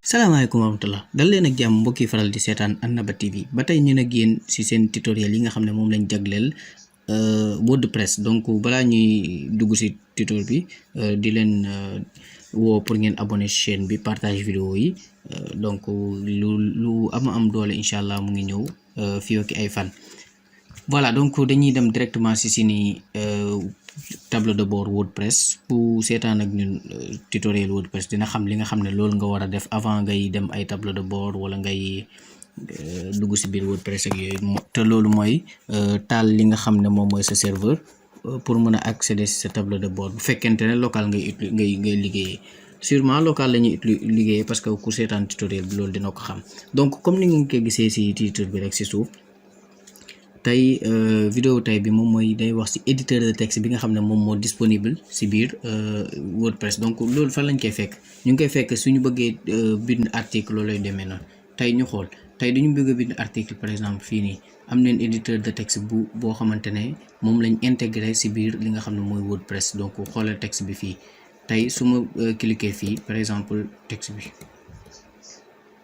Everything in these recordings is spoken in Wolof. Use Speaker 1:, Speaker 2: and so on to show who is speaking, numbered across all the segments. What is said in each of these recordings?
Speaker 1: salaamaaleykum wa rahmatullah dal leen ak jàmm mbokk yi faral di seetaan Annaba TV ba tey ñu nag yéen ci seen tutoriel yi nga xam ne moom lañ jagleel WordPress. Donc balaa ñuy dugg ci tutoriel bi di leen woo pour ngeen abonné chaîne bi partage vidéo yi donc lu am doole incha allah mu ngi ñëw fii ak ay fan. Voilà, donc dañuy dem directement ci seeni tableau de bord WordPress ku seetaan ak ñun tutoriel WordPress dina xam li nga xam ne loolu nga war a def avant ngay dem ay tableau de bord wala ngay dugg ci biir WordPress ak yooyu te loolu mooy taal li nga xam ne moom mooy sa serveur pour mën a accéder ci sa tableau de bord bu fekkente ne local ngay liggéeyee. Sûrement local la ñuy liggéeyee parce que ku seetaan tutoriel bi loolu dina ko xam. Donc comme ni ngeen ko gisee ci titre bi rek ci suuf. Tey vidéo tey bi moom mooy day wax ci éditeur de texte bi nga xam ne moom moo disponible ci biir WordPress. Donc loolu fan lañ koy fekk ñu ngi koy fekk suñu bëggee bind article loolu lay demee noonu. Tey ñu xool tey dañu bëgg a bind article par exemple fii nii am neen éditeur de texte boo xamante ne moom lañ intégré ci biir li nga xam ne mooy WordPress. Donc xoolal texte bi fii tey su ma cliquer fii par exemple texte bi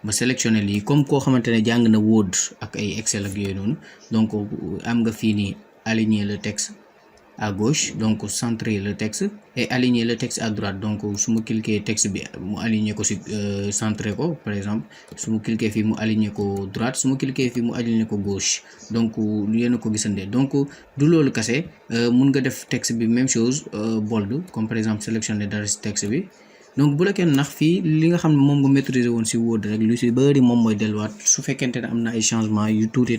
Speaker 1: ma sélectionné lii comme koo xamante ne jàng na Word ak ay Excel ak yooyu noonu. Donc am nga fii nii aligner le texte à gauche, donc centrer le texte et aligner le texte à droite. Donc su ma cliquer texte bi mu aligner ko ci centrer ko par exemple su ma cliquer fii mu aligner ko droite su ma cliquer fii mu aligner ko gauche. Donc yéen a ko gisandee. Donc du loolu kase mun nga def texte bi même chose bold comme par exemple sélectionner dara ci texte bi. Donc bu la kenn nax fii li nga xam ne moom nga maîtriser woon ci Word rek lu ci bari moom mooy delluwaat su fekkente ne am na ay changement yu tuuti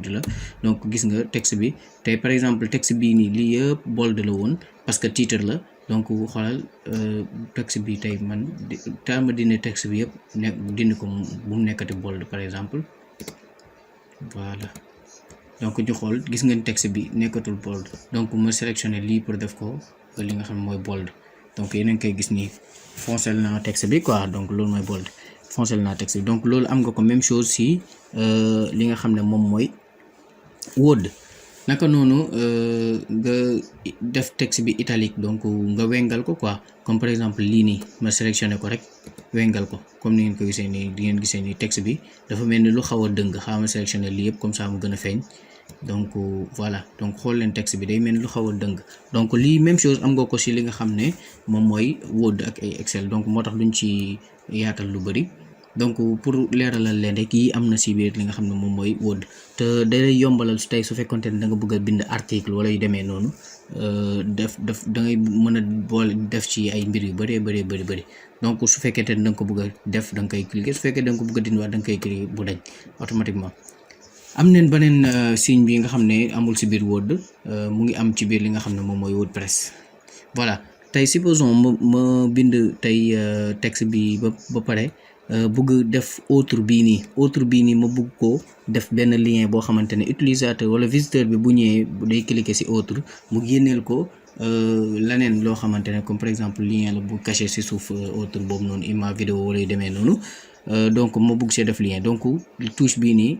Speaker 1: la. Donc gis nga texte bi tey par exemple texte bii nii lii yëpp bold la woon parce que titre la. Donc xoolal texte bi tey man ma dindi texte bi yëpp dindi ko bu mu nekkati bold par exemple. Voilà, donc ñu xool gis ngeen texte bi nekkatul bold donc ma sélectionner lii pour def ko li nga xam ne mooy bold. Donc yéen a ngi koy gis nii foncel naa texte bi quoi, donc loolu mooy bold foncel naa texte bi. Donc loolu am nga ko même chose ci li nga xam ne moom mooy Word. Naka noonu nga def texte bi italique donc nga wengal ko quoi comme par exemple lii nii ma sélectionné ko rek wengal ko comme ni ngeen ko gisee nii di ngeen gisee nii texte bi dafa mel ni lu xaw a dëng xaama sélectionné lii yëpp comme ça mu gën a feeñ. Donc voilà, donc xool leen texte bi day mel ni lu xaw a dëng. Donc lii même chose am nga ko ci li nga xam ne moom mooy Word ak ay Excel. Donc moo tax duñ ci yaatal lu bari. Donc pour leeralal leen rek yi am na ci biir li nga xam ne moom mooy Word te day yombalal su tey su fekkonte ne da nga bëgg a bind article wala yu demee noonu da ngay mën a boole def ci ay mbir yu bari. Donc su fekkente ne da nga ko bëgg a def da nga koy cliquer su fekkee da nga ko bëgg a dindiwaat da nga koy cliquer bu dañ automatiquement. am neen beneen signe bi nga xam ne amul ci biir Word mu ngi am ci biir li nga xam ne moom mooy WordPress. Voilà, tey supposons ma bind tey texte bi ba pare bëgg def autre bii nii ma bëgg ko def benn lien boo xamante ne utilisateur wala visiteur bi bu ñëwee day cliquer ci autre mu génneel ko leneen loo xamante ne comme par exemple lien la bu caché ci suuf autre boobu noonu image vidéo wala yu demee noonu. Donc ma bëgg see def lien donc touche bii nii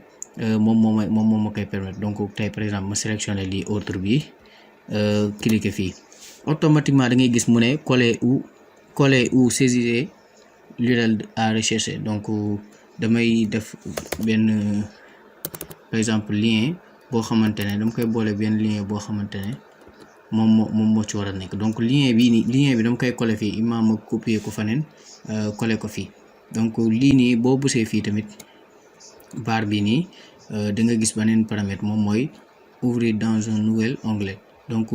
Speaker 1: moom ma koy permettre. Donc tey par exemple ma sélectionner lii autre bi cliquer fii automatiquement da ngay gis mu ne coller ou saisir l'URL à rechercher. Donc damay def benn par exemple lien boo xamante ne dama koy boole benn lien boo xamante ne moom moo ci war a nekk. Donc lien bi dama koy coller fii imam ma copier ko faneen coller ko fii. Donc lii nii boo bësee fii tamit barre bi nii da nga gis beneen paramètre moom mooy ouvrir dans un nouvel onglet. Donc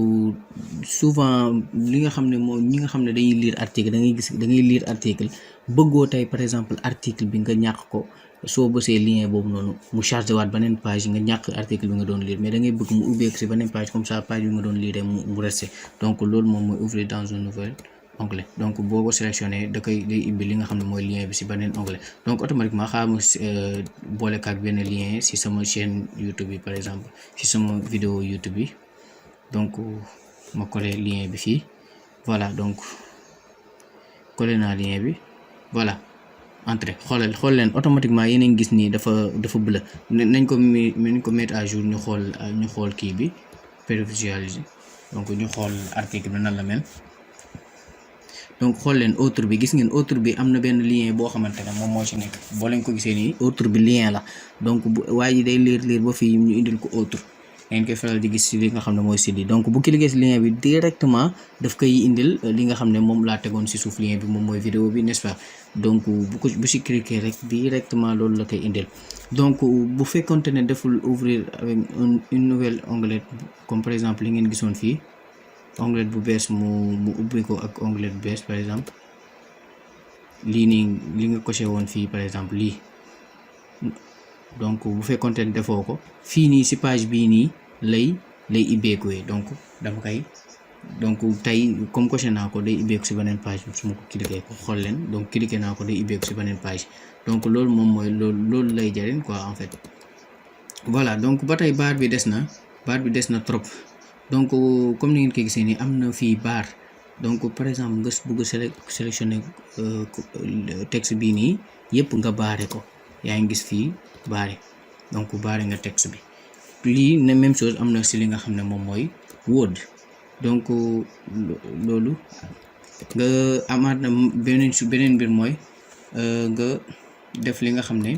Speaker 1: souvent li nga xam ne moom ñi nga xam ne dañuy lire article da ngay lire article bëggoo tey par exemple article bi nga ñàkk ko soo bësee lien boobu noonu mu chargé waat beneen page nga ñàkk article bi nga doon lire mais da ngay bëgg mu ubbeeku ci beneen page comme ça page bi nga doon lire mu resté. Donc loolu moom mooy ouvrir dans un nouvel onglet. Donc boo ko sélectionné day ibbi li nga xam ne mooy lien bi ci beneen onglet. Donc automatiquement xaama boole kaak benn lien ci sama chaîne YouTube bi par exemple ci sama vidéo YouTube bi. Donc ma coller lien bi fii voilà, donc coller naa lien bi voilà entrée xool leen automatiquement yéen a ngi gis nii dafa bleu. nañ ko mettre à jour ñu xool kii bi prévisualiser. Donc ñu xool article bi nan la mel. donc xool leen autre bi gis ngeen autre bi am na benn lien boo xamante ne moom moo ci nekk boo leen ko gisee nii autre bi lien la donc bu waa ji day lire ba fii ñu indil ko autre ngeen koy faral di gis ci li nga xam ne mooy site yi donc bu cliquer ci lien bi directement daf koy indil li nga xam ne moom laa tegoon ci suuf lien bi moom mooy vidéo bi n'est-ce pas donc bu ci cliquer rek directement loolu la koy indil donc bu fekkonte ne deful ouvrir avec une nouvelle onglet comme par exemple li ngeen gisoon fii onglet bu bees mu ubbi ko ak onglet bu bees par exemple lii nii li nga coché woon fii par exemple lii donc bu fekkonte ne defoo ko fii nii ci page bii nii lay ibbeekuwee donc dama koy donc tey comme coché naa ko day ibbeeku ci beneen page bi su ma ko cliquer ko xool leen donc cliquer naa ko day ibbeeku ci beneen page donc loolu moom mooy loolu lay jariñ quoi en fait voilà donc ba tey barre bi des na trop donc comme ni ngeen ko gisee nii am na fii barre donc par exemple nga bëgg sélectionner texte bii nii yëpp nga barré ko yaa ngi gis fii barré donc barré nga texte bi lii ne même chose am na ci li nga xam ne moom mooy Word donc loolu nga amaat na beneen mbir mooy nga def li nga xam ne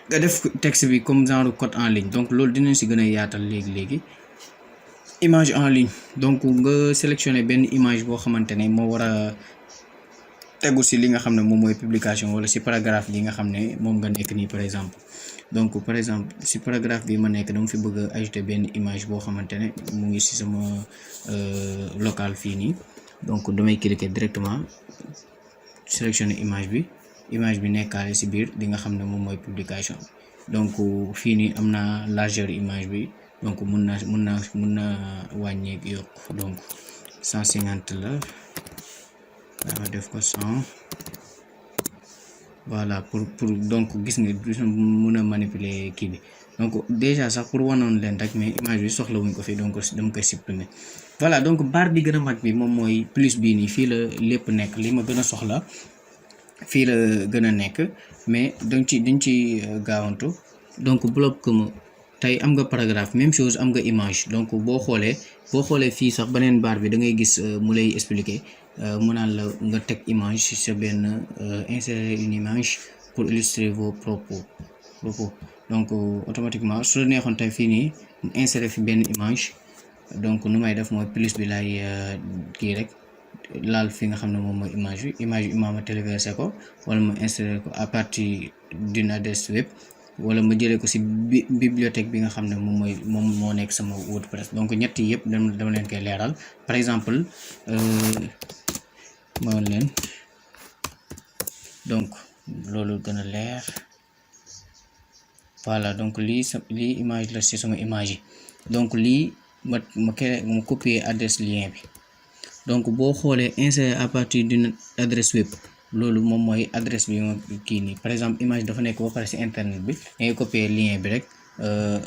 Speaker 1: nga def texte bi comme genre code en ligne donc loolu dinañ ci gën a yaatal léegi image en ligne donc nga sélectionner benn image boo xamante ne moo war a tegu ci li nga xam ne moom mooy publication wala ci paragraphe bi nga xam ne moom nga nekk nii par exemple donc par exemple ci paragraphe bi ma nekk dama fi bëgg a ajouter benn image boo xamante ne mu ngi ci sama local fii nii donc damay cliquer directement sélectionner image bi nekkaale ci biir li nga xam ne moom mooy publication donc fii nii am na largeur image bi donc mun na wàññeek yokk donc 150 la waaw def ko 100 voilà pour donc gis nga mun a manipuler kii bi donc déjà sax pour wanoon leen rek mais image bi soxla wuñ ko fii donc dama koy supprimer voilà donc barre bi gën a mag bi moom mooy plus bii nii fii la lépp nekk li ma gën a soxla fii la gën a nekk mais dañ ci gaawantu donc bloc comme tey am nga paragraphe même chose am nga image donc boo xoolee fii sax beneen barre bi da ngay gis mu lay expliquer mu naan la nga teg image ci sa benn insérer une image pour illustrer vos propos donc automatiquement su la neexoon tey fii nii insérer fi benn image donc nu may def mooy plus bi lay kii rek laal fi nga xam ne moom mooy image bi ma téléversé ko wala ma insérer ko à partir d'une adresse web wala ma jëlee ko ci bibliothèque bi nga xam ne moom moo nekk sama WordPress donc ñett yëpp dama leen koy leeral par exemple ma woon leen donc loolu gën a leer voilà donc lii image la ci sama image yi donc lii ma copier adresse lien bi donc boo xoolee insérer à partir d'une adresse web loolu moom mooy adresse bi ma kii nii par exemple image dafa nekk ba pare ci internet bi ngay copier lien bi rek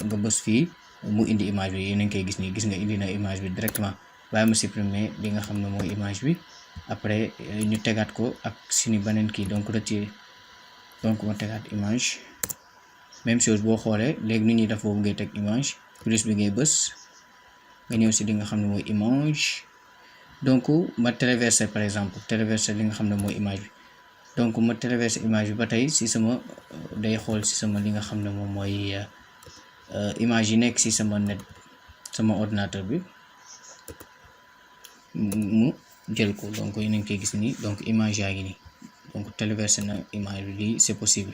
Speaker 1: nga bës fii mu indi image bi yéen a ngi koy gis nii gis nga indi na image bi directement waaye ma supprimer li nga xam ne mooy image bi après ñu tegaat ko ak suñu beneen kii donc retirer donc ma tegaat image même chose boo xoolee léegi nit ñi def boobu ngay teg image plus bi ngay bës nga ñëw ci li nga xam ne mooy image donc ma traverser par exemple li nga xam ne mooy image bi donc ma traverser image bi ba tey ci sama day xool ci sama li nga xam ne moom mooy image yi nekk ci sama net sama ordinateur bi mu jël ko donc yéen a ngi koy gis nii donc image yaa ngi nii donc traverser na image bi lii c'est possible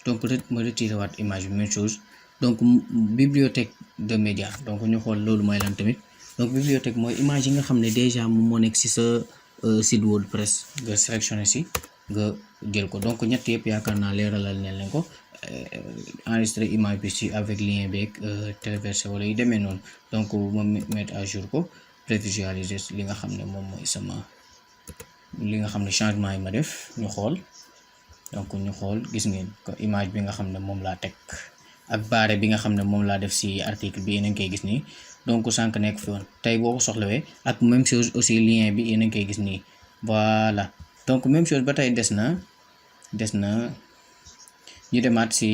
Speaker 1: donc ma retirer waat image bi même chose donc bibliothèque de médias donc ñu xool loolu mooy lan tamit donc bibliothèque mooy image yi nga xam ne déjà moom moo nekk ci sa site WordPress nga sélectionné ci nga jël ko donc ñett yëpp yaakaar naa leeralal ne leen ko enregistrer image bi ci avec lien beeg téléverser wala yu demee noonu donc ma mettre à jour ko prévisualiser li nga xam ne moom mooy sama li nga xam ne changement yi ma def ñu xool donc ñu xool gis ngeen ko image bi nga xam ne moom laa teg ak barre bi nga xam ne moom laa def ci article bi yéen a ngi koy gis nii donc sànq nekk fi woon tey boo ko soxlawee ak même chose aussi lien bi yéen a ngi koy gis nii voilà donc même chose ba tey des na ñu demaat ci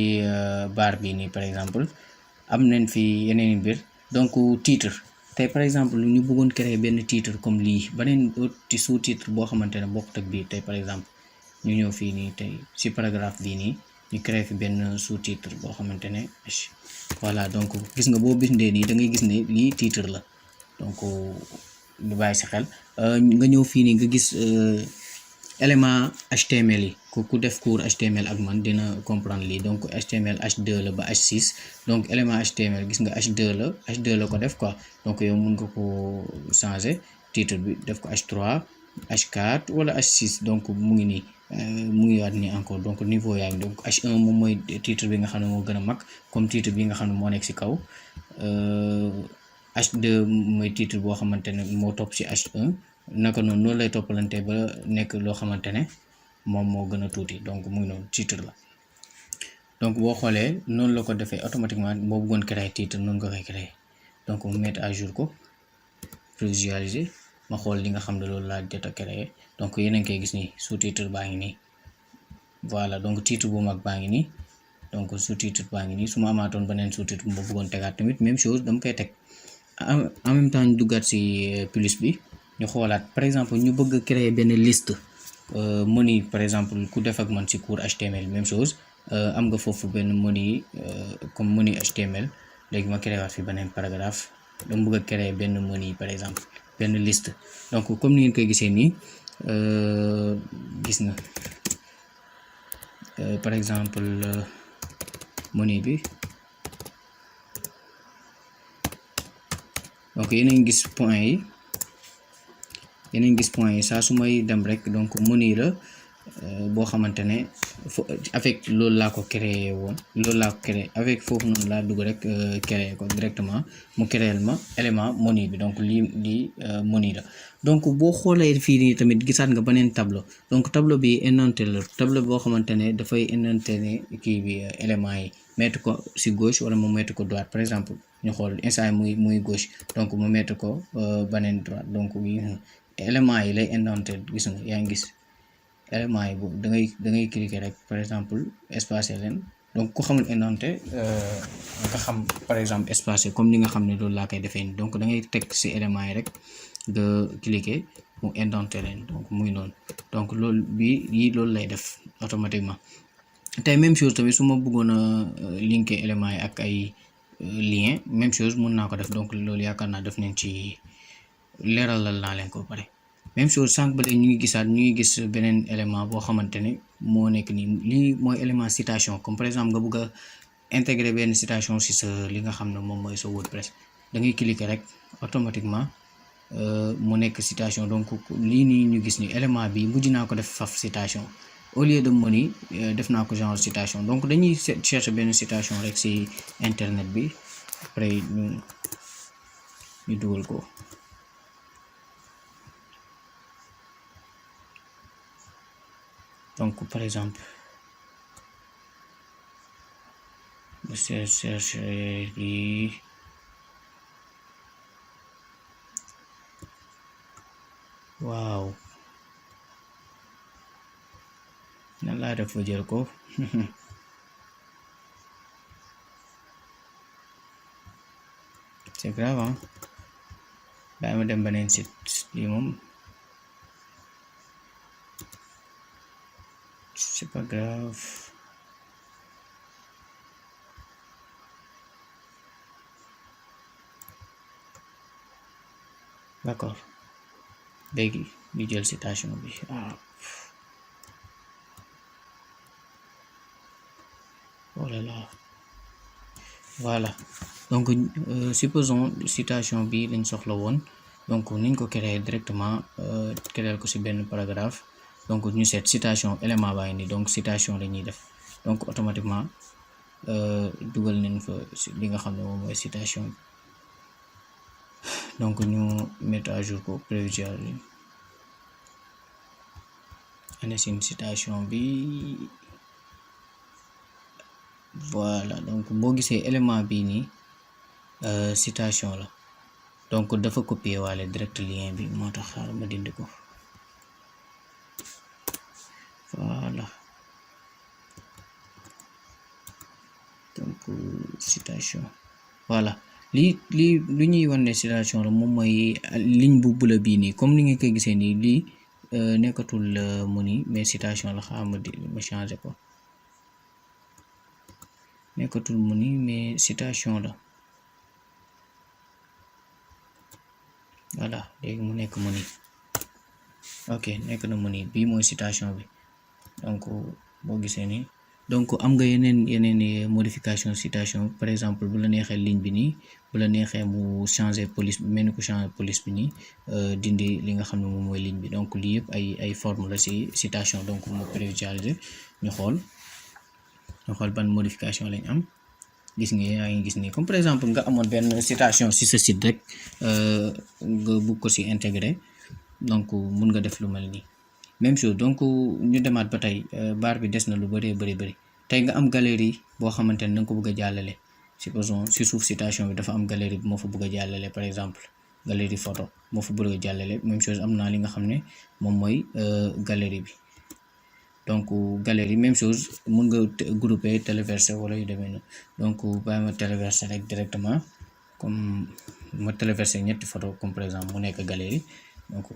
Speaker 1: barre bi nii par exemple am nañ fi yeneen mbir donc titre tey par exemple ñu bëggoon créer benn titre comme lii beneen ci sous-titre boo xamante ne bokkut ak bii tey par exemple ñu ñëw fii nii tey ci paragraphe bii nii ñu créer fi benn sous-titre boo xamante ne voilà donc gis nga boo bindee nii da ngay gis ne lii titre la donc ñu bàyyi ci xel nga ñëw fii nii nga gis élément HTML yi ku def cours HTML ak man dina comprendre lii donc HTML H2 la ba H6 donc élément HTML gis nga H2 la ko def quoi donc yow mun nga ko changer titre bi def ko H3 H4 wala H6 donc mu ngi nii mu ngi waat nii encore donc niveau yaa ngi donc H1 moom mooy titre bi nga xam ne moo gën a mag comme titre bi nga xam ne moo nekk ci kaw H2 mooy titre boo xamante ne moo topp ci H1 naka noonu lay toppalante ba nekk loo xamante ne moom moo gën a tuuti donc mu ngi noonu titre la donc boo xoolee noonu la ko defee automatiquement boo bëggoon créer titre noonu nga koy créer donc mu mettre à jour ko visualiser ma xool li nga xam ne loolu laa jot a créer donc yéen a ngi koy gis nii sous-titre baa ngi nii voilà donc titre bu mag baa ngi nii donc sous-titre baa ngi nii su ma amaatoon beneen sous-titre bu ma bëggoon tegaat tamit même chose dama koy teg en même temps ñu duggaat ci plus bi ñu xoolaat par exemple ñu bëgg créer benn liste menu par exemple ku def ak man ci cours HTML même chose am nga foofu benn menu comme menu HTML léegi ma créé waat fi beneen paragraphe dama bëgg a créer benn menu par exemple benn liste donc comme ni ngeen koy gisee nii gis na par exemple menu bi donc yéen a ngi gis point yi saa su may dem rek donc menu la boo xamante ne avec loolu laa ko créé woon avec foofu noonu laa dugg rek créé ko directement mu créel ma élément menu bi donc lii menu la donc boo xoolee fii nii tamit gisaat nga beneen tableau donc tableau bi indenté la tableau boo xamante ne dafay indenté ne kii bi éléments yi mettre ko ci gauche wala mu mettre ko droite par exemple ñu xool instant muy gauche donc mu mettre ko beneen droite donc éléments yi lay indenté gis nga yaa ngi gis éléments yi boobu da ngay cliquer rek par exemple espacer leen donc ku xamul indenté nga xam par exemple espacer comme ni nga xam ne loolu laa koy defee nii donc da ngay teg ci éléments yi rek nga cliquer mu indenté leen donc muy noonu donc loolu lay def automatiquement tey même chose tamit su ma bëggoon a linker éléments yi ak ay lien même chose mun naa ko def donc loolu yaakaar naa def nañ ci leeralal naa leen ko pare même chose sànq ba léegi ñu ngi gis beneen élément boo xamante ne moo nekk nii lii mooy élément citation comme par exemple nga bëgg a intégrer benn citation ci sa li nga xam ne moom mooy sa WordPress da ngay cliquer rek automatiquement mu nekk citation donc lii nii ñu gis ni élément bi mujj naa ko def faf citation au lieu de menu def naa ko genre citation donc dañuy chercher benn citation rek ci internet bi après ñu dugal ko donc par exemple je cherche lii waaw nan laa def ba jël ko c'est grave hein bàyyi ma dem beneen site lii moom c'est pas grave d'accord léegi ñu jël citation bi oh là là voilà donc supposons citation bi lañ soxla woon donc niñ ko créer directement créer ko ci benn paragraphe donc ñu seet citation élément baa ngi nii donc citation la ñuy def donc automatiquement dugal nañ fa li nga xam ne moom mooy citation bi donc ñu mettre à jour ko prévisual bi ane sin citation bi voilà donc boo gisee élément bi nii citation la donc dafa copier waale direct lien bi moo tax xaaral ma dindi ko voilà donc citation voilà lii lu ñuy wan ne citation la moom mooy ligne bu bula bii nii comme ni nga koy gisee nii lii nekkatul money mais citation la xaama di ma changé ko nekkatul money mais citation la voilà léegi mu nekk money ok nekk na money bii mooy citation bi donc boo gisee nii donc am nga yeneen modification citation par exemple bu la neexee ligne bi nii bu la neexee mu changer police bi mel ni ku changer police bi nii dindi li nga xam ne moom mooy ligne bi donc lii yëpp ay forme la ci citation donc mu prévisualiser ñu xool ban modification lañ am gis nga yaa ngi gis nii comme par exemple nga amoon benn citation ci sa site rek nga bugg ko ci intégrer donc mun nga def lu mel nii même chose donc ñu demaat ba tey barre bi des na lu bëree bëri tey nga am galerie boo xamante ne da nga ko bëgg a jàllale supposons ci suuf citation bi dafa am galerie bi moo fa bëgg a jàllale par exemple galerie photo moo fa bëgg a jàllale même chose am naa li nga xam ne moom mooy galerie bi donc galerie même chose mun nga grouper téléverser wala yu demee noonu donc bàyyi ma téléverser rek directement comme ma téléverser ñetti photo comme par exemple mu nekk galerie donc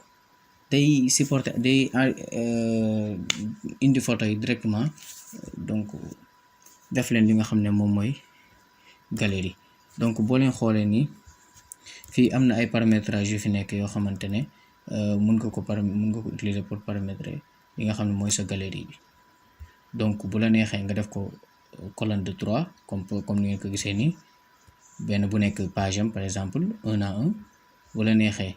Speaker 1: day supporter day indi photo yi directement donc def leen li nga xam ne moom mooy galerie donc boo leen xoolee nii fii am na ay paramétrage yu fi nekk yoo xamante ne mun nga ko utiliser pour paramétrer li nga xam ne mooy sa galerie bi donc bu la neexee nga def ko colonne de 3 comme ni ngeen ko gisee nii benn bu nekk page am par exemple 1 à 1 bu la neexee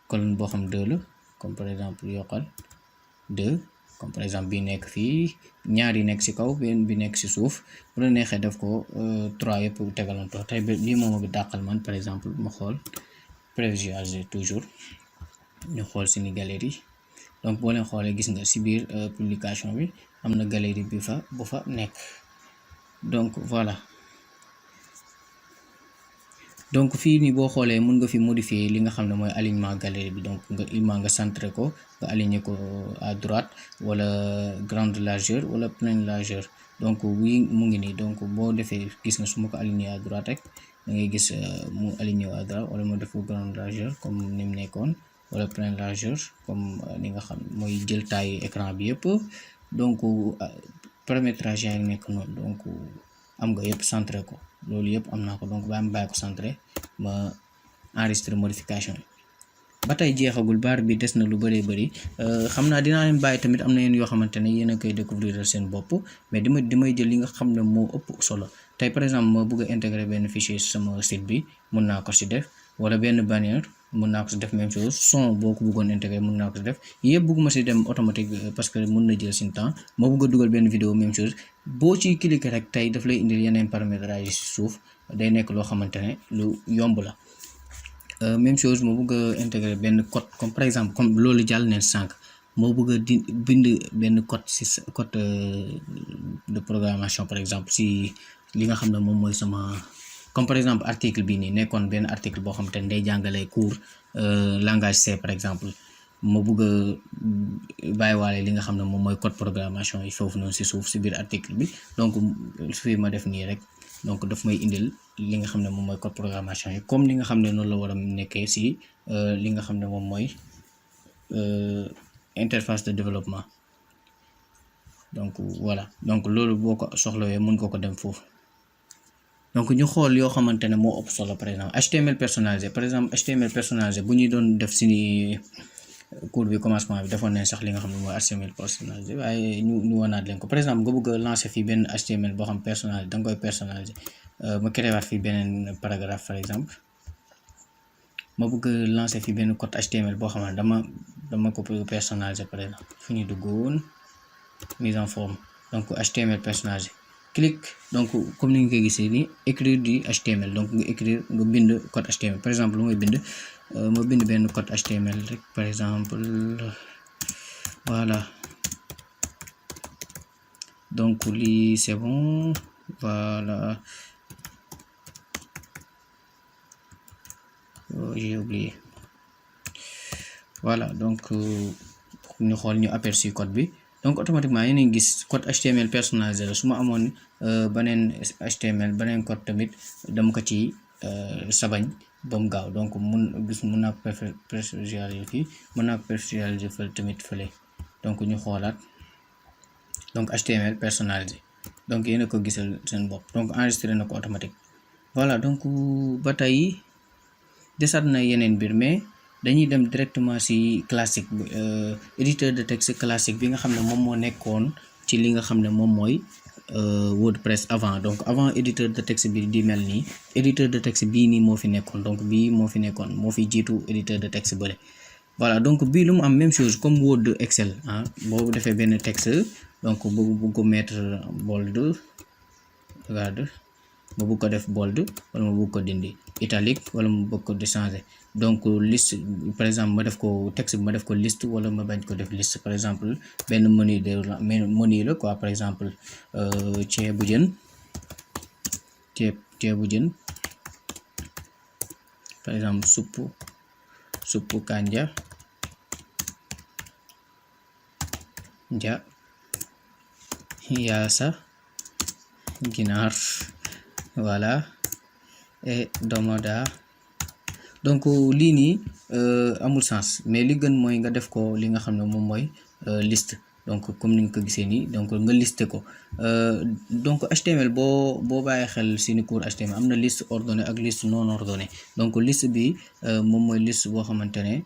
Speaker 1: colonne boo xam 2 la comme par exemple yokkal 2 comme par exemple bi nekk fii ñaar yi nekk ci kaw benn bi nekk ci suuf bu la neexee def ko 3 yëpp tegalantoo tey bii moom bi dàqal man par exemple ma xool prévisualiser toujours ñu xool ci ni galerie donc boo leen xoolee gis nga ci biir publication bi am na galerie bi bu fa nekk donc voilà donc fii nii boo xoolee mun nga fi modifier li nga xam ne mooy alignement galerie bi donc nga centré ko nga aligné ko à droite wala grande largeur wala pleine largeur donc wii mu ngi nii donc boo defee gis nga su ma ko aligné à droite rek da ngay gis mu aligné à droite wala ma def ko grande largeur comme ni mu nekkoon wala pleine largeur comme ni nga xam mooy jël taille écran bi yëpp donc paramétrage yaa ngi nekk noonu donc am nga yëpp centré ko loolu yëpp am naa ko donc ba am bàyyi ko centré ma enregistré modification yi ba tey jeexagul barre bi des na lu bëree bëri xam naa dinaa leen bàyyi tamit am na yéen yoo xamante ne yéen a koy découvrir seen bopp mais damay jël li nga xam ne moo ëpp solo tey par exemple ma bëgg a intégrer benn fichier sama site bi mun naa ko ci def wala benn bannière mun naa ko ci def même chose son boo ko bëggoon intégrer mun naa ko ci def yëpp bëgguma ci dem automatique parce que mun na jël sin temps moo bëgg a dugal benn vidéo même chose boo ci cliquer rek tey daf lay indil yeneen paramétrage yi ci suuf day nekk loo xamante ne lu yomb la même chose moo bëgg a intégrer benn code comme par exemple comme loolu jàll neen sànq moo bëgg a bind benn code ci code de programmation par exemple ci li nga xam ne moom mooy sama comme par exemple article bii nii nekkoon benn article boo xam te ne day jàngale cours langage C par exemple ma bëgg a bàyyiwaale li nga xam ne moom mooy code programmation yi foofu noonu ci suuf ci biir article bi donc fii ma def nii rek donc daf may indil li nga xam ne moom mooy code programmation yi comme li nga xam ne noonu la war a nekkee ci li nga xam ne moom mooy interface de développement donc voilà donc loolu boo ko soxlawee mën nga ko dem foofu donc ñu xool yoo xamante ne moo ëpp solo par exemple HTML personnalisé par exemple HTML personnalisé bu ñuy doon def ci cours bi commencement bi defoon nañ sax li nga xam ne mooy HTML personnalisé waaye ñu wanaat leen ko par exemple nga bëgg a lancer fii benn HTML boo xam personnalisé da nga koy personnalisé ma créé waat fii beneen paragraphe par exemple ma bëgg a lancer fii benn code HTML boo xam ne dama ko personnalisé par exemple fu ñu duggoon mise en forme donc HTML personnalisé clique donc comme ni nga koy gisee nii écrire du HTML donc nga écrire nga bind code HTML par exemple lu may bind ma bind benn code HTML rek par exemple voilà donc lii c'est bon voilà j'ai oublié voilà donc ñu xool ñu aperçu code bi donc automatiquement yéen a ngi gis code HTML personnalisé la su ma amoon beneen HTML beneen code tamit dama ko ci sabañ ba mu gaaw. Donc mun naa ko personnaliser fii, mun naa ko personnaliser fële tamit fële. Donc ñu xoolaat donc HTML personnalisé, donc yéen a ko gisal seen bopp. Donc enregistré na ko automatique. Voilà, donc ba tey desaat na yeneen mbir, mais dañuy dem directement ci classique bi, éditeur de texte classique bi nga xam ne moom moo nekkoon ci li nga xam ne moom mooy WordPress avant. Donc avant éditeur de texte bi di mel nii, éditeur de texte bii nii moo fi nekkoon. Donc bii moo fi nekkoon, moo fi jiitu éditeur de texte bële. Voilà, donc bii lu mu am même chose comme Word, Excel boo defee benn texte, donc bëgg ko mettre bold, regarde, ma bëgg ko def bold wala ma bëgg ko dindi italique wala ma bëgg ko changer. Donc liste par exemple ma def ko texte bi ma def ko liste wala ma bañ ko def liste. Par exemple benn menu la quoi, par exemple ceebu jën, par exemple suppu kanja yaasa ginaar, voilà, et domoda. Donc lii nii amul sens, mais li gën mooy nga def ko li nga xam ne moom mooy liste. Donc comme ni nga ko gisee nii, donc nga liste ko. Donc HTML boo bàyyi xel si ni cours HTML am na liste ordonnée ak liste non ordonnée. Donc liste bi moom mooy liste boo xamante ne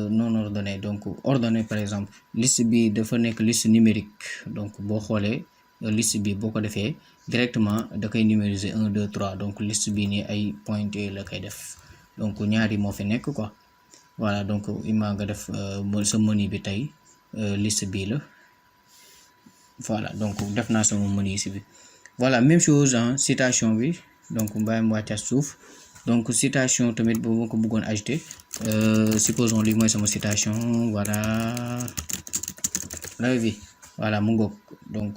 Speaker 1: non ordonnée. Donc ordonnée par exemple liste bi dafa nekk liste numérique. Donc boo xoolee liste bi boo ko defee directement da koy numériser 1 2 3. donc liste bi nii ay pointé la koy def. Donc ñaari moo fi nekk quoi. Voilà, donc ima nga def sa menu bi tey liste bii la. Voilà, donc def naa sama menu ici bi. Voilà, même chose citation bi. Donc mbaay mu wàccaat suuf. Donc citation tamit bu ma ko bëggoon ajouter, supposons lii mooy sama citation. Voilà, la vie. Voilà mu ngoog. Donc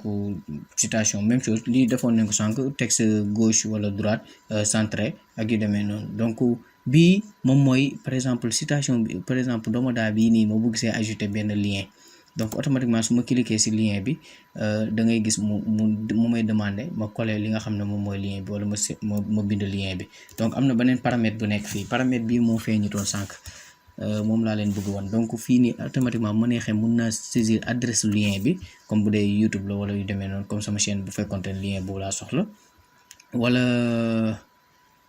Speaker 1: citation même chose, lii defoon nañ ko sànq, texte gauche wala droite centré ak yu demee noonu. Donc bii moom mooy par exemple citation bi, par exemple domoda bii nii ma bëgg see ajouter benn lien. Donc automatiquement su ma cliquer ci lien bi da ngay gis mu may demander ma coller li nga xam ne moom mooy lien bi wala ma bind lien bi. Donc am na beneen paramètre bu nekk fii, paramètre bii moo feeñutoon sànq, moom laa leen bëgg woon. Donc fii nii automatiquement mu neexee mun naa saisir adresse lien bi, comme bu dee YouTube la wala yu demee noonu, comme sama chaîne bu fekkoonte ne lien boobu laa soxla, wala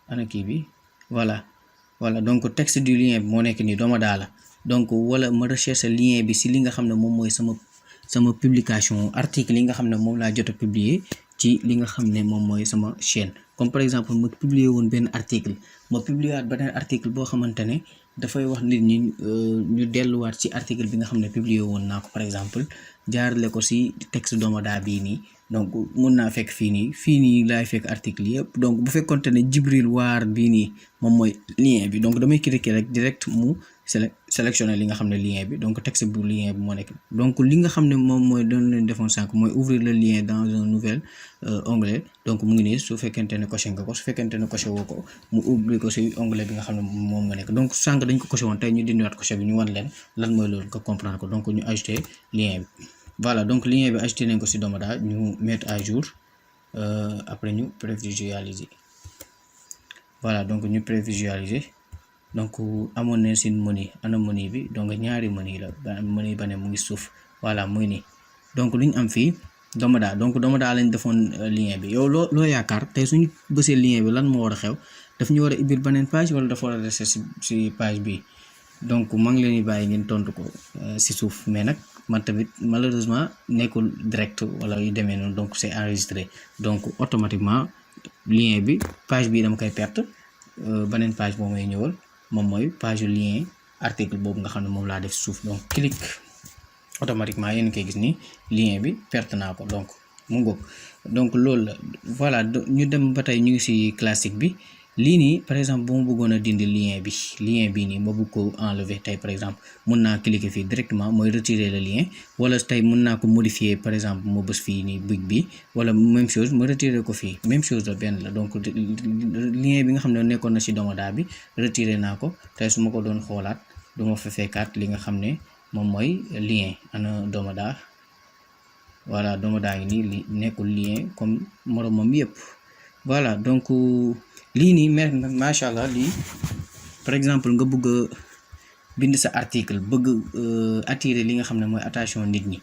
Speaker 1: ana kii bi. Voilà, donc texte du lien bi moo nekk nii domoda la. Donc wala ma recherche lien bi si li nga xam ne moom mooy sama publication article yi nga xam ne moom laa jot a publier ci li nga xam ne moom mooy sama chaîne. Comme par exemple ma publier woon benn article, ma publier waat beneen article boo xamante ne dafay wax nit ñi ñu delluwaat ci article bi nga xam ne publier woon naa ko, par exemple jaarale ko ci texte domoda bii nii. Donc mun naa fekk fii nii laay fekk article yëpp. Donc bu fekkonte ne Jibril Waar bii nii moom mooy lien bi, donc damay cliquer rek direct mu sélectionner li nga xam ne lien bi, donc texte bu lien bi moo nekk. Donc li nga xam ne moom mooy doon leen defoon sànq mooy ouvrir le lien dans un nouvel onglet. Donc mu ngi nii su fekkente ne coché nga ko, su fekkente ne coché woo ko mu ubbi ko ci onglet bi nga xam ne moom nga nekk. Donc sànq dañ ko coché woon, tey ñu dindiwaat coché bi ñu wan leen lan mooy loolu nga comprendre ko. Donc ñu ajouter lien bi. Voilà, donc lien bi ajouté nañ ko ci domoda, ñu mettre à jour, après ñu prévisualiser. Voilà, donc ñu prévisualiser. Donc amoon nañ ci menu, ana menu bi, donc ñaari menu la, menu ba ne mu ngi suuf. Voilà muy nii. Donc lu ñu am fii domoda, donc domoda lañ defoon lien bi. Yow loo yaakaar tey suñu bësee lien bi lan moo war a xew? daf ñu war a ubbil beneen page wala dafa war a rester ci page bi? Donc maa ngi leen di bàyyi ngeen tontu ko ci suuf, mais nag man tamit malheureusement nekkul direct wala yu demee noonu, donc c'est enregistré. Donc automatiquement lien bi page bi dama koy perte, beneen page boo may ñëwal moom mooy page lien article boobu nga xam ne moom laa def suuf. Donc clic automatiquement yéen koy gis ni lien bi perte naa ko. Donc mu ngoog. Donc loolu la. Voilà, ñu dem ba tey ñu ngi ci classique bi. lii nii par exemple bu ma bëggoon a dindi lien bi nii ma bëgg ko enlever tey, par exemple mun naa cliquer fii directement mooy retirer le lien, wala tey mun naa ko modifier, par exemple ma bës fii nii big bi, wala même chose ma retirer ko fii, même chose la benn la. Donc lien bi nga xam ne nekkoon na ci domoda bi retirer naa ko. tey su ma ko doon xoolaat du ma fa fekkaat li nga xam ne moom mooy lien. ana domoda, voilà domoda ngi nii li nekkul lien comme moromam yëpp. Voilà, donc lii nii macha allah lii par exemple nga bëgg a bind sa article bëgg attirer li nga xam ne mooy attention nit ñi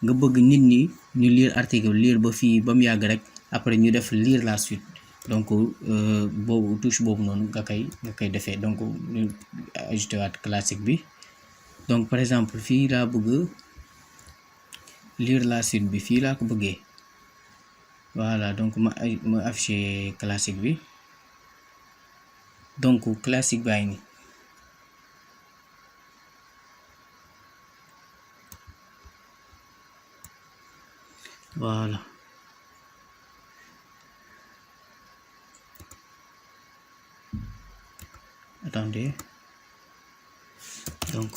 Speaker 1: nga bëgg nit ñi ñu lire article lire ba fii ba mu yàgg rek après ñu def lire la suite donc boobu touche boobu noonu nga koy defee donc ñu ajouté waat classique bi donc par exemple fii laa bëgg lire la suite bi fii laa ko bëggee voilà donc ma affiché classique bi donc classique baa ngi nii voilà attendez donc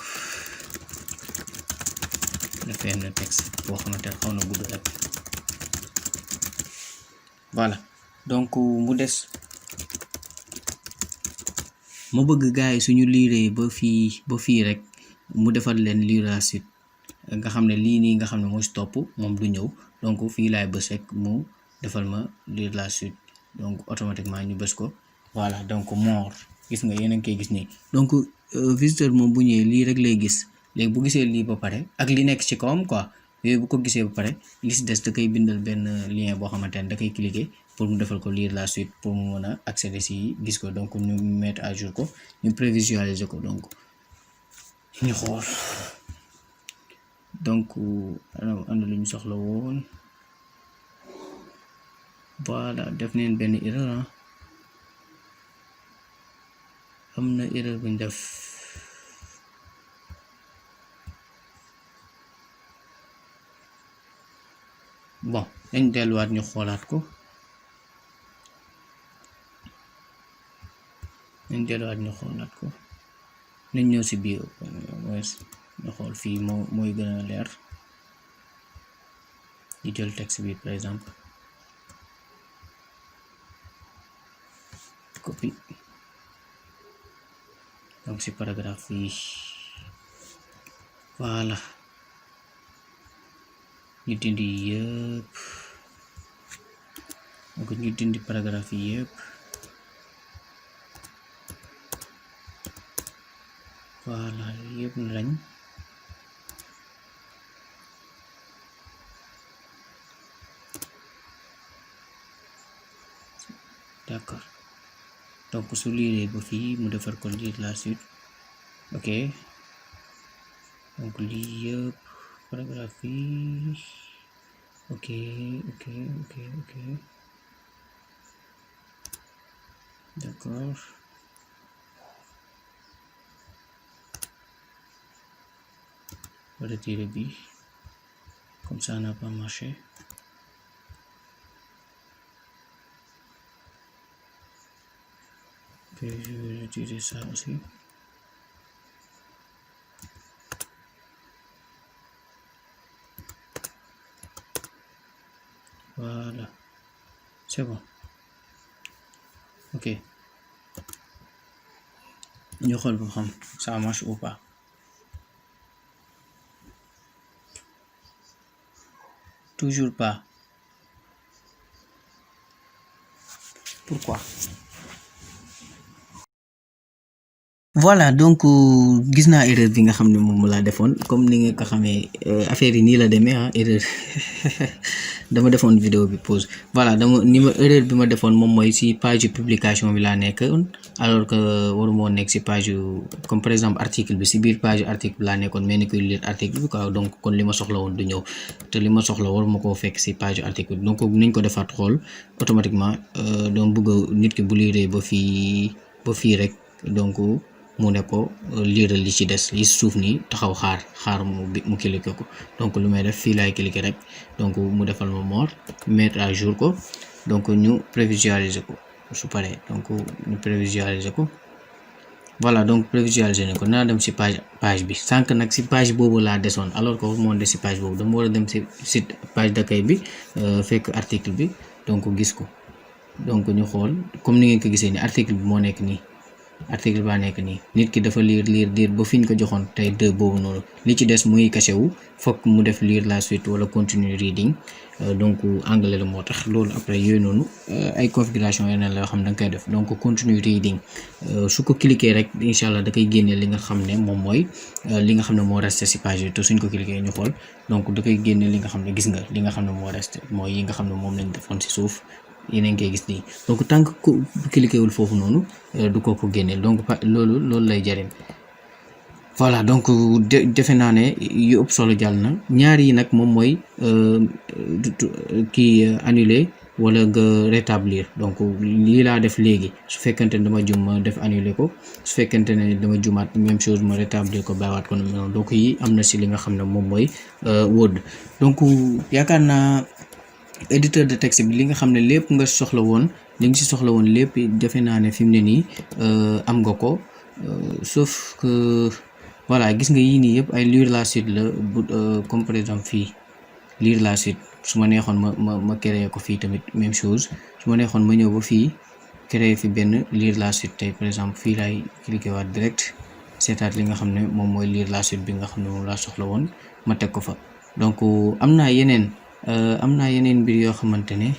Speaker 1: defee na texte boo xamante ne xaw na gudd rek voilà donc mu des ma bëgg gars yi suñu liiree ba fii rek mu defal leen lire la suite nga xam ne lii nii nga xam ne mooy stop moom du ñëw donc fii laay bës rek mu defal ma lire la suite donc automatiquement ñu bës ko voilà donc more gis nga yéen a ngi koy gis nii donc visiteur moom bu ñëwee lii rek lay gis léegi bu gisee lii ba pare ak li nekk ci kawam quoi yooyu bu ko gisee ba pare li ci des da koy bindal benn lien boo xamante ne da koy cliquer pour mu defal ko lire la suite pour mu mën a accéder si gis ko donc ñu mettre à jour ko ñu prévisualiser ko donc ñu xool donc am na lu ñu soxla woon voilà def neen benn erreur am na erreur bu ñu def bon dañ delluwaat ñu xoolaat ko nañ ñëw si biir ñu xool fii mooy gën a leer ñu jël texte bi par exemple copie donc si paragraphe yi voilà ñu dindi yëpp donc ñu dindi paragraphe yi yëpp voilà yëpp lañ d'accord donc su liiree ba fii mu defar ko lire la suite ok donc lii yëpp paragraphe yi ok d'accord retirer bi comme ça n'a pas marché ok je vais retirer ça aussi voilà c'est bon ok ñu xool ba xam ça marche ou pas toujours pas pourquoi voilà donc gis naa erreur bi nga xam ne moom laa defoon comme ni nga ko xamee affaire yi nii la demee erreur dama defoon vidéo bi pause voilà erreur bi ma defoon moom mooy si page publication bi laa nekkoon alors que waru moo nekk si page comme par exemple article bi si biir page article bi laa nekkoon mais ni koy lire article bi quoi donc kon li ma soxla woon du ñëw te li ma soxla waru ma koo fekk si page article bi donc niñ ko defaat xool automatiquement doon bëgg nit ki bu lire ba fii rek donc mu ne ko lire li ci des li suuf nii taxaw xaar mu cliquer ko donc lu may def fii laay cliquer rek donc mu defal ma more mettre à jour ko donc ñu prévisualiser ko su paree donc ñu prévisualiser ko voilà donc prévisualiser ne ko naa dem si page bi sànq nag si page boobu laa desoon alors que moo des si page boobu dama war a dem si page d'accueil bi fekk article bi donc gis ko donc ñu xool comme ni ngeen ko gisee ni article bi moo nekk nii article baa nekk nii nit ki dafa lire ba fi ñu ko joxoon tey 2 boobu noonu li ci des muy caché wu fokk mu def lire la suite wala continue reading donc anglais la moo tax loolu après yooyu noonu ay configuration yeneen la yoo xam ne da nga koy def donc continue reading su ko cliquer rek incha allah da koy génnee li nga xam ne moom mooy li nga xam ne moo resté si page bi te suñ ko cliquer ñu xool donc da koy génne li nga xam ne gis nga li nga xam ne moo resté mooy yi nga xam ne moom lañ defoon si suuf yeneen koy gis nii donc tant que ku cliquer wul foofu noonu du ko génneel donc loolu lay jariñ voilà donc defe naa ne yu ëpp solo jàll na ñaar yi nag moom mooy kii annuler wala nga rétablir donc lii laa def léegi su fekkente ne dama jum ma def annuler ko su fekkente ne dama jumaat même chose ma rétablir ko bàyyiwaat ko noonu donc yi am na si li nga xam ne moom mooy Word donc yaakaar naa éditeur de texte bi li nga xam ne lépp nga soxla woon li nga si soxla woon lépp defe naa ne fi mu ne nii am nga ko sauf que voilà gis nga yii nii yëpp ay lire la suite la bu comme par exemple fii lire la suite su ma neexoon ma créer ko fii tamit même chose su ma neexoon ma ñëw ba fii créer fi benn lire la suite tey par exemple fii laay cliquer waat direct seetaat li nga xam ne moom mooy lire la suite bi nga xam ne moom laa soxla woon ma teg ko fa donc am naa yeneen mbir yoo xamante ne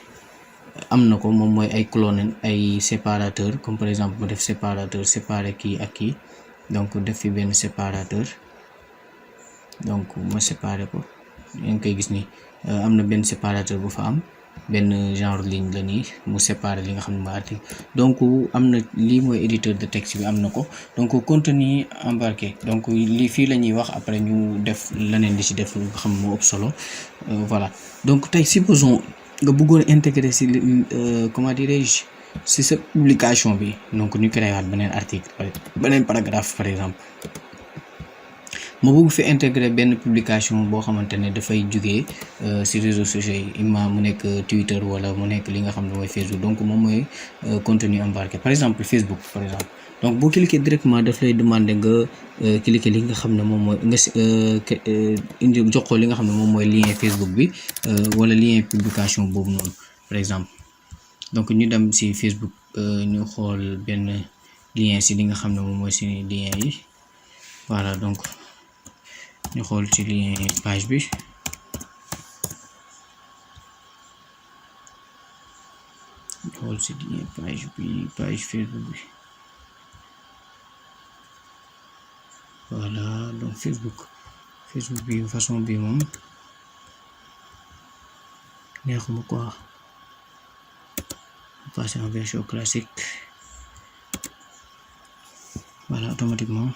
Speaker 1: am na ko moom mooy ay clone ay séparateur comme par exemple ma def séparateur séparer kii ak kii donc def fi benn séparateur donc ma séparer ko yaa ngi koy gis ni am na benn séparateur bu fa am benn genre ligne la nii mu séparer li nga xam ne mooy article donc am na lii mooy éditeur de texte bi am na ko donc contenu embarqué donc lii fii la ñuy wax après ñu def leneen li ci def nga xam moo ëpp solo voilà donc tey supposons nga bëggoon intégrer si comment dirais-je si sa publication bi donc ñu créé waat beneen article beneen paragraphe par exemple ma bëgg fi intégrer benn publication boo xamante ne dafay jugee si réseaux sociaux yi imma mu nekk Twitter wala mu nekk li nga xam ne mooy Facebook donc moom mooy contenu embarqué par exemple Facebook par exemple donc boo cliquer directement daf lay demander nga cliquer li nga xam ne moom mooy nga indi jox ko li nga xam ne moom mooy lien Facebook bi wala lien publication boobu noonu par exemple donc ñu dem si Facebook ñu xool benn lien si li nga xam ne moom mooy si lien yi voilà donc ñu xool ci lien page bi ñu xool ci lien page Facebook bi voilà donc Facebook bi façon bi moom neexuma quoi passer en version classique voilà automatiquement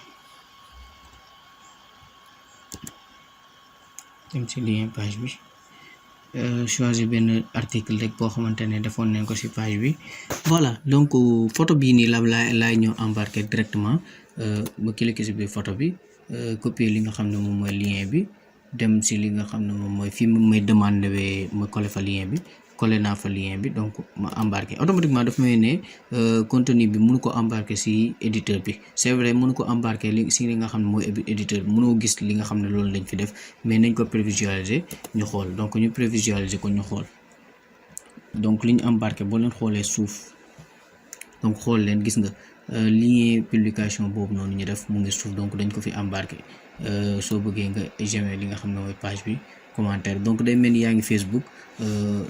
Speaker 1: dem ci lien page bi choisir benn article rek boo xamante ne defoon nañ ko ci page bi voilà donc photo bii nii laay ñëw embarquer directement ma cliquer ci biir photo bi copier li nga xam ne moom mooy lien bi dem ci li nga xam ne moom mooy fii may demander ma coller fa lien bi coller naa fa lien bi donc ma embarquer automatiquement daf may ne contenu bi mënu ko embarquer ci éditeur bi c'est vrai mënu ko embarquer ci li nga xam ne mooy éditeur bi mënoo gis li nga xam ne loolu lañ fi def mais nañ ko prévisualiser ñu xool donc ñu prévisualiser ko ñu xool donc li ñu embarquer boo leen xoolee suuf donc xool leen gis nga lien publication boobu noonu ñu def mu ngi suuf donc dañ ko fi embarquer soo bëggee nga j'aime li nga xam ne mooy page bi commentaire donc day mel ni yaa ngi Facebook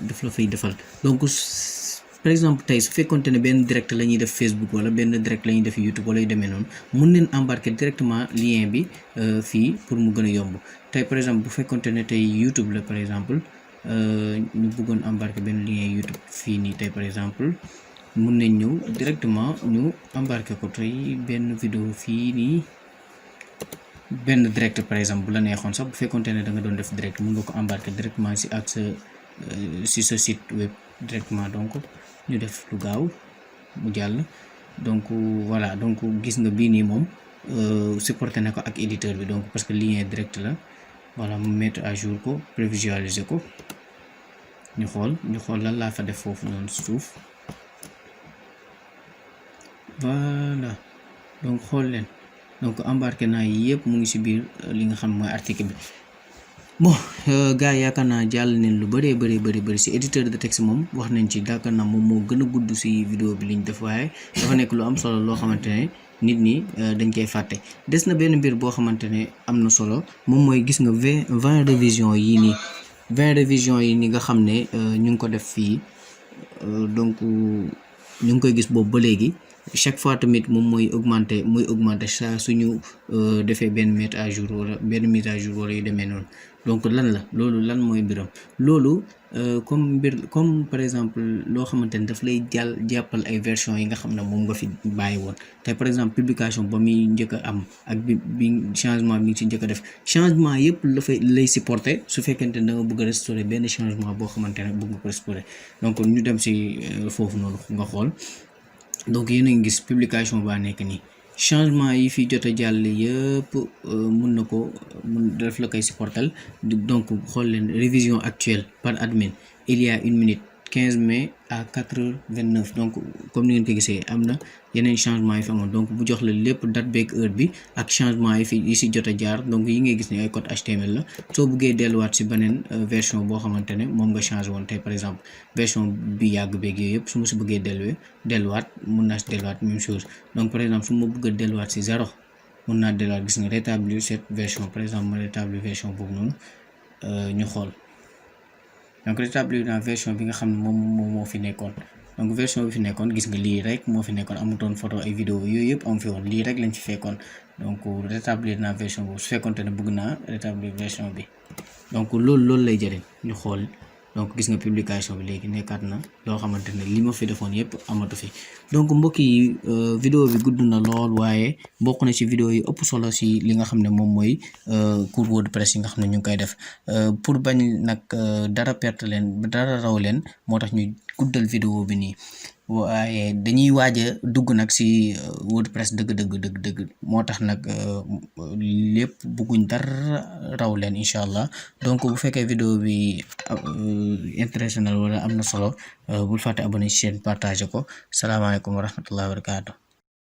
Speaker 1: daf la fay defal donc par exemple tey su fekkonte ne benn direct la ñuy def Facebook wala benn direct la ñuy def YouTube wala yu demee noonu mën neen embarquer directement lien bi fii pour mu gën a yomb tey par exemple bu fekkonte ne tey YouTube la par exemple ñu bëggoon embarquer benn lien YouTube fii nii tey par exemple mën nañ ñëw directement ñu embarquer ko tey benn vidéo fii nii benn direct par exemple bu la neexoon sax bu fekkonte ne da nga doon def direct mën nga ko embarquer directement si ak sa si sa site web directement donc ñu def lu gaaw mu jàll donc voilà donc gis nga bii nii moom supporté na ko ak éditeur bi donc parce que lien direct la voilà mu mettre à jour ko prévisualiser ko ñu xool lan laa fa def foofu noonu suuf voilà donc xool leen donc embarqué naa yëpp mu ngi ci biir li nga xam mooy article bi bon gars yi yaakaar naa jàll neen lu bëri ci éditeur de texte moom wax nañ ci yaakaar naa moom moo gën a gudd ci vidéo bi liñ def waaye dafa nekk lu am solo loo xamante ne nit ñi dañ koy fàtte. Des na benn mbir boo xamante ne am na solo moom mooy gis nga 20 révision yi nii 20 révision yi ni nga xam ne ñu ngi ko def fii donc ñu ngi koy gis boobu ba léegi chaque fois tamit moom mooy augmenter saa suñu defee benn mise à jour wala yu demee noonu. Donc lan la loolu lan mooy mbiram loolu comme par exemple loo xamante ne daf lay jàppal ay version yi nga xam ne moom nga fi bàyyi woon te par exemple publication ba muy njëkk a am ak bi changement bi nga ci njëkk a def changement yëpp lay supporter su fekkente ne da nga bëgg a restaurer benn changement boo xamante ne bëgg nga ko restaurer. Donc ñu dem si foofu noonu nga xool. Donc yéen a ngi gis publication baa nekk nii changement yi fi jot a jàll yëpp mun def la koy supportal. Donc xool leen révision actuelle par admin il y a 1 minute 15 mai à 4h29. Donc comme ni ngeen ko gisee am na yeneen changement yi fi amoon donc bu jox la lépp date beeg heure bi ak changement yi si jot a jaar. Donc yi ngay gis ne ay code HTML la soo buggee delluwaat si beneen version boo xamante ne moom nga changé woon tey par exemple version bi yàgg beeg yooyu yëpp su ma si bëggee delluwaat mun naa si delluwaat même chose. Donc par exemple su ma bëgg a delluwaat si 0 mun naa delluwaat gis nga rétablir cette version par exemple ma rétablir version boobu noonu ñu xool. Donc rétablir naa version bi nga xam ne moom moo fi nekkoon. Donc version bi fi nekkoon gis nga lii rek moo fi nekkoon amutoon photo ay vidéo yooyu yëpp am fi woon lii rek lañ ci fekkoon. Donc rétablir naa version boobu su fekkoonte ne bëgg naa rétablir version bi donc loolu lay jëriñ ñu xool. Donc gis nga publication bi léegi nekkaat na loo xamante ne li ma fi defoon yëpp amatu fi. Donc mbokk yi vidéo bi gudd na lool waaye bokk na ci vidéo yi ëpp solo si li nga xam ne moom mooy cours WordPress yi nga xam ne ñu ngi koy def pour bañ nag dara perte leen dara raw leen moo tax ñu guddal vidéo bi nii. waaye dañuy waaj a dugg nag si WordPress dëgg moo tax nag lépp bëgguñ dara raw leen incha allah. Donc bu fekkee vidéo bi intéressé na wala am na solo bul fàtte abonné ci chaîne partager ko. Salaamaaleykum wa rahmatullahi wa barakaatu.